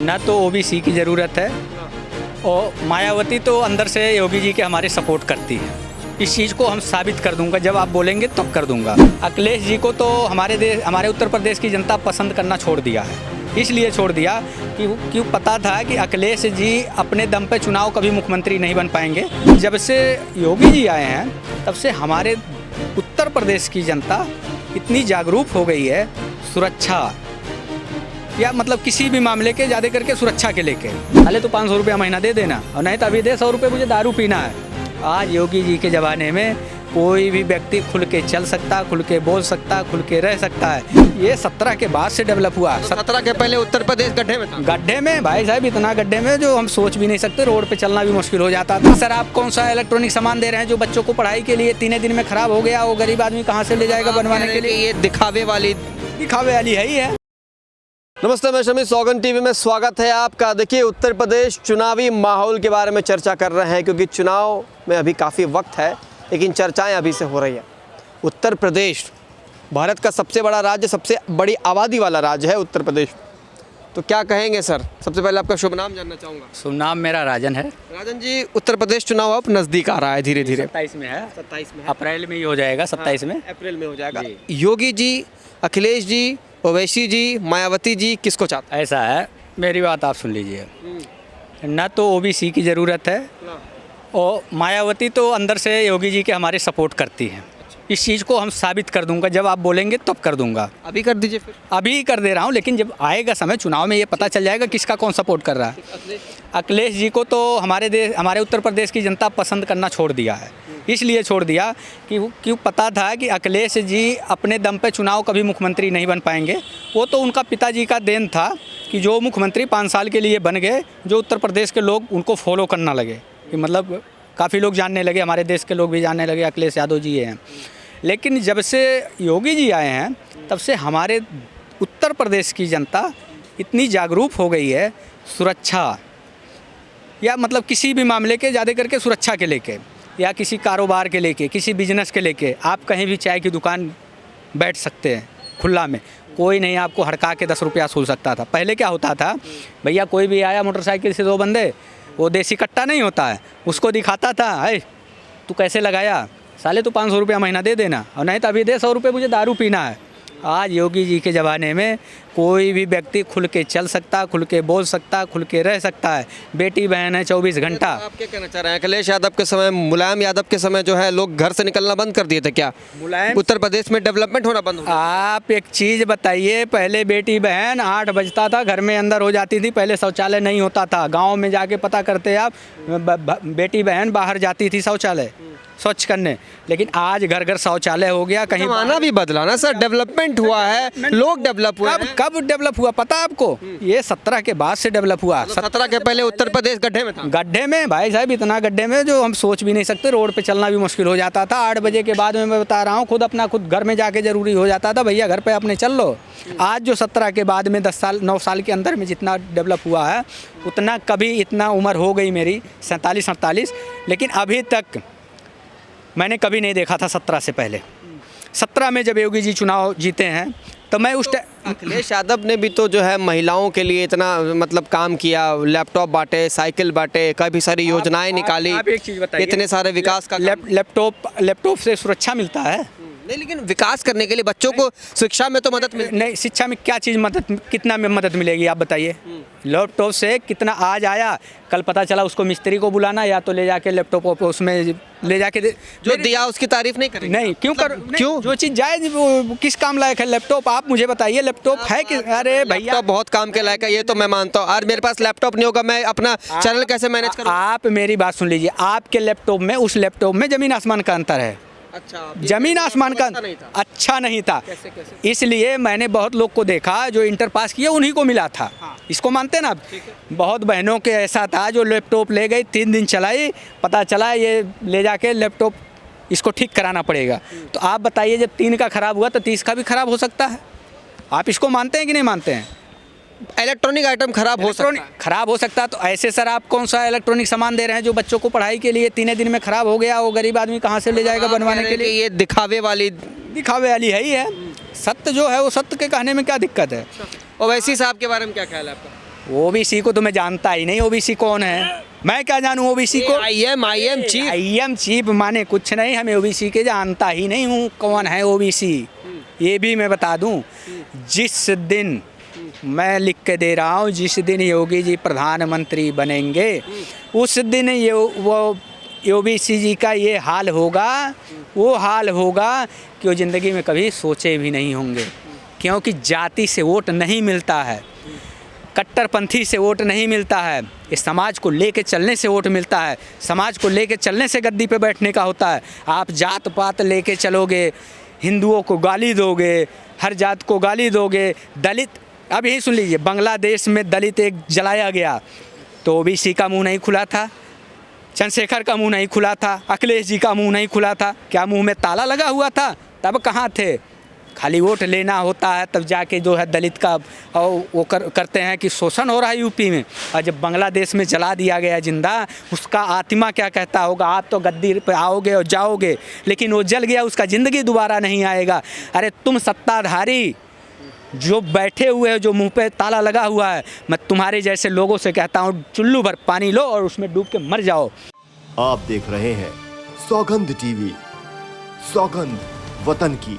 ना तो ओबीसी की ज़रूरत है और मायावती तो अंदर से योगी जी के हमारे सपोर्ट करती है। इस चीज़ को हम साबित कर दूंगा, जब आप बोलेंगे तब कर दूंगा। अखिलेश जी को तो हमारे उत्तर प्रदेश की जनता पसंद करना छोड़ दिया है। इसलिए छोड़ दिया कि क्यों पता था कि अखिलेश जी अपने दम पे चुनाव कभी मुख्यमंत्री नहीं बन पाएंगे। जब से योगी जी आए हैं तब से हमारे उत्तर प्रदेश की जनता इतनी जागरूक हो गई है, सुरक्षा या मतलब किसी भी मामले के ज़्यादा करके सुरक्षा के लेके। पहले तो 500 रुपया महीना दे देना और नहीं तो अभी दे 100 रुपये मुझे दारू पीना है। आज योगी जी के ज़माने में कोई भी व्यक्ति खुल के चल सकता, खुल के बोल सकता, खुल के रह सकता है। ये 17 के बाद से डेवलप हुआ। 17 के पहले उत्तर प्रदेश गड्ढे में था। गड्ढे में भाई साहब, इतना गड्ढे में जो हम सोच भी नहीं सकते, रोड पे चलना भी मुश्किल हो जाता था। सर आप कौन सा इलेक्ट्रॉनिक सामान दे रहे हैं जो बच्चों को पढ़ाई के लिए 3 दिन में खराब हो गया, वो गरीब आदमी कहाँ से ले जाएगा बनवाने के लिए? ये दिखावे वाली है ही है। नमस्ते, मैं शमी, सौगन टीवी में स्वागत है आपका। देखिए, उत्तर प्रदेश चुनावी माहौल के बारे में चर्चा कर रहे हैं क्योंकि चुनाव में अभी काफ़ी वक्त है, लेकिन चर्चाएं अभी से हो रही हैं। उत्तर प्रदेश भारत का सबसे बड़ा राज्य, सबसे बड़ी आबादी वाला राज्य है उत्तर प्रदेश। तो क्या कहेंगे सर? सबसे पहले आपका शुभ नाम जानना चाहूँगा। शुभ नाम मेरा राजन है। राजन जी, उत्तर प्रदेश चुनाव अब नज़दीक आ रहा है धीरे धीरे। 27 में है। 27 में अप्रैल में ही हो जाएगा। 27 में अप्रैल में हो जाएगा। योगी जी, अखिलेश जी, ओवैसी जी, मायावती जी, किसको चाहते हैं? ऐसा है, मेरी बात आप सुन लीजिए। न तो ओबीसी की ज़रूरत है और मायावती तो अंदर से योगी जी के हमारे सपोर्ट करती है। इस चीज़ को हम साबित कर दूंगा, जब आप बोलेंगे तब कर दूंगा। अभी कर दीजिए फिर। अभी कर दे रहा हूं, लेकिन जब आएगा समय चुनाव में ये पता चल जाएगा किसका कौन सपोर्ट कर रहा है। अखिलेश जी को तो हमारे उत्तर प्रदेश की जनता पसंद करना छोड़ दिया है। इसलिए छोड़ दिया कि क्यों पता था कि अखिलेश जी अपने दम पे चुनाव कभी मुख्यमंत्री नहीं बन पाएंगे। वो तो उनका पिताजी का देन था कि जो मुख्यमंत्री 5 साल के लिए बन गए, जो उत्तर प्रदेश के लोग उनको फॉलो करना लगे, कि मतलब काफ़ी लोग जानने लगे, हमारे देश के लोग भी जानने लगे अखिलेश यादव जी हैं। लेकिन जब से योगी जी आए हैं तब से हमारे उत्तर प्रदेश की जनता इतनी जागरूक हो गई है, सुरक्षा या मतलब किसी भी मामले के ज़्यादा करके सुरक्षा के लेके या किसी कारोबार के लेके, किसी बिजनेस के लेके। आप कहीं भी चाय की दुकान बैठ सकते हैं खुला में, कोई नहीं आपको हड़का के 10 रुपया सूल सकता था। पहले क्या होता था, भैया कोई भी आया मोटरसाइकिल से 2 बंदे, वो देसी कट्टा नहीं होता है, उसको दिखाता था, अरे तू कैसे लगाया, साले तो 500 रुपया महीना दे देना और नहीं तो अभी दे 100 रुपये मुझे दारू पीना है। आज योगी जी के ज़माने में कोई भी व्यक्ति खुल के चल सकता, खुल के बोल सकता, खुल के रह सकता है। बेटी बहन है 24 घंटा। आप क्या कहना चाह रहे हैं? अखिलेश यादव के समय, मुलायम यादव के समय जो है लोग घर से निकलना बंद कर दिए थे क्या? मुलायम उत्तर प्रदेश में डेवलपमेंट होना बंद हो गया? आप एक चीज़ बताइए, पहले बेटी बहन 8 बजता था घर में अंदर हो जाती थी। पहले शौचालय नहीं होता था, गाँव में जाके पता करते आप, बेटी बहन बाहर जाती थी शौचालय स्वच्छ करने। लेकिन आज घर घर शौचालय हो गया। कहीं जमाना भी बदला ना सर, डेवलपमेंट हुआ है, लोग डेवलप हुए हैं। कब डेवलप हुआ पता आपको? ये 17 के बाद से डेवलप हुआ। 17 के पहले उत्तर प्रदेश गड्ढे में था। गड्ढे में भाई साहब, इतना गड्ढे में जो हम सोच भी नहीं सकते, रोड पे चलना भी मुश्किल हो जाता था। 8 बजे के बाद में मैं बता रहा हूँ, खुद घर में जाके जरूरी हो जाता था, भैया घर पे अपने चल लो। आज जो 17 के बाद में 10 साल 9 साल के अंदर में जितना डेवलप हुआ है, उतना कभी इतना उम्र हो गई मेरी 47-48, लेकिन अभी तक मैंने कभी नहीं देखा था 17 से पहले। 17 में जब योगी जी चुनाव जीते हैं तो मैं उस अखिलेश यादव ने भी तो जो है महिलाओं के लिए इतना मतलब काम किया, लैपटॉप बांटे, साइकिल बांटे, काफ़ी सारी योजनाएं निकाली। आप एक चीज़ बताइए, इतने सारे विकास का लैपटॉप से सुरक्षा मिलता है नहीं, लेकिन विकास करने के लिए बच्चों को शिक्षा में तो मदद नहीं। शिक्षा में क्या चीज़ मदद, कितना में मदद मिलेगी आप बताइए? लैपटॉप से कितना आज आया, कल पता चला उसको मिस्त्री को बुलाना या तो ले जाके लैपटॉप उसमें ले जाके जो दिया उसकी तारीफ नहीं करेंगे? नहीं, क्यों कर, क्यों? जो चीज़ जायज़ वो किस काम लायक है लैपटॉप? आप मुझे बताइए, लैपटॉप है कि? अरे भैया बहुत काम के लायक है, ये तो मैं मानता हूँ। आज मेरे पास लैपटॉप नहीं होगा, मैं अपना चैनल कैसे मैनेज करूँ? आप मेरी बात सुन लीजिए, आपके लैपटॉप में उस लैपटॉप में ज़मीन आसमान का अंतर है। अच्छा, जमीन आसमान का अच्छा नहीं था। कैसे? इसलिए मैंने बहुत लोग को देखा जो इंटर पास किए, उन्हीं को मिला था। इसको मानते हैं ना आप? बहुत बहनों के ऐसा था जो लैपटॉप ले गई, 3 दिन चलाई, पता चला ये ले जाके लैपटॉप इसको ठीक कराना पड़ेगा। तो आप बताइए, जब 3 का ख़राब हुआ तो 30 का भी ख़राब हो सकता है। आप इसको मानते हैं कि नहीं मानते हैं? इलेक्ट्रॉनिक आइटम खराब हो सकता है। तो ऐसे सर आप कौन सा इलेक्ट्रॉनिक सामान दे रहे हैं जो बच्चों को पढ़ाई के लिए 3 दिन में खराब हो गया, वो गरीब आदमी कहाँ से ले जाएगा बनवाने के लिए? ये दिखावे वाली है ही है। सत्य जो है वो सत्य के कहने में क्या दिक्कत है? ओवैसी साहब के बारे में क्या ख्याल है आपका? ओबीसी को तो मैं जानता ही नहीं, ओबीसी कौन है, मैं क्या जानूँ ओबीसी को। आई एम चीफ माने कुछ नहीं, हमें ओबीसी के जानता ही नहीं हूँ कौन है ओबीसी। ये भी मैं बता दूँ, जिस दिन मैं लिख के दे रहा हूँ, जिस दिन योगी जी प्रधानमंत्री बनेंगे उस दिन ये वो ओबीसी जी का ये हाल होगा, वो हाल होगा कि वो ज़िंदगी में कभी सोचे भी नहीं होंगे। क्योंकि जाति से वोट नहीं मिलता है, कट्टरपंथी से वोट नहीं मिलता है, इस समाज को लेके चलने से वोट मिलता है। समाज को लेके चलने से गद्दी पे बैठने का होता है। आप जात पात लेके चलोगे, हिंदुओं को गाली दोगे, हर जात को गाली दोगे, दलित, अब यही सुन लीजिए, बांग्लादेश में दलित एक जलाया गया तो ओबीसी का मुंह नहीं खुला था, चंद्रशेखर का मुंह नहीं खुला था, अखिलेश जी का मुंह नहीं खुला था। क्या मुंह में ताला लगा हुआ था? तब कहाँ थे? खाली वोट लेना होता है तब जाके जो है दलित का और वो करते हैं कि शोषण हो रहा है यूपी में। और जब बांग्लादेश में जला दिया गया जिंदा, उसका आत्मा क्या कहता होगा? आप तो गद्दी पे आओगे और जाओगे, लेकिन वो जल गया, उसका ज़िंदगी दोबारा नहीं आएगा। अरे तुम सत्ताधारी जो बैठे हुए हो, जो मुंह पे ताला लगा हुआ है, मैं तुम्हारे जैसे लोगों से कहता हूँ, चुल्लू भर पानी लो और उसमें डूब के मर जाओ। आप देख रहे हैं सौगंध टीवी, सौगंध वतन की।